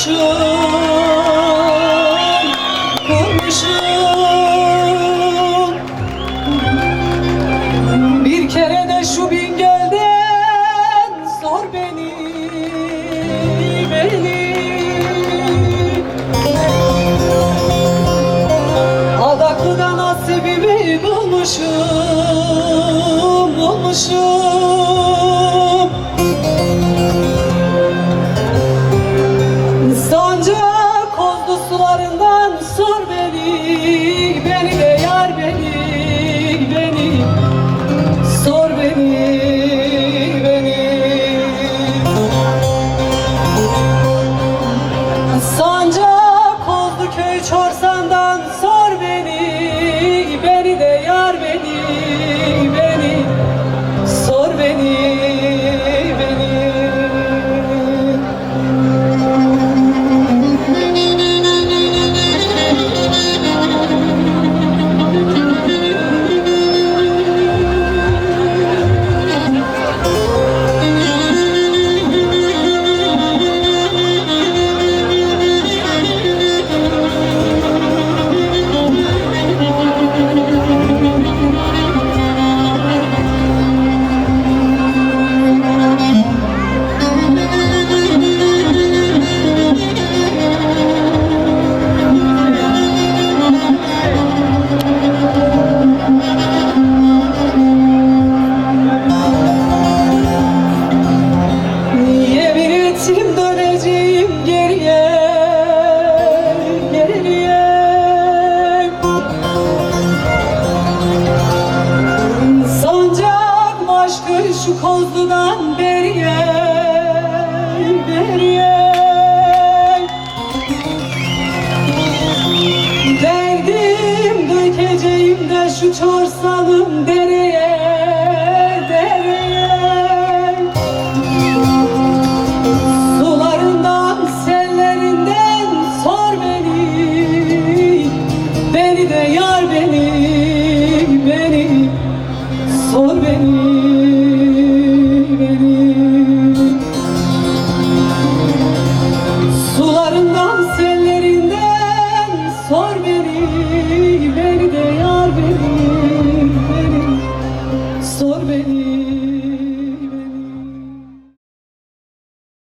Bir kere de şu Bingöl'den sor beni. Adaklı'da nasibimi bulmuşum. Sancak Kozlu sularından sor beni de yar beni, sor beni. Sancak Kozlu köy Çorsan'dan sor beni de yar beni, sor beni. Döneceğim geriye. Sancak aşkı şu Kozlu'dan beriye. Derdim dökeceğim de şu Çorsan'ın dereye. Beni de yar beni, sor beni. Sularından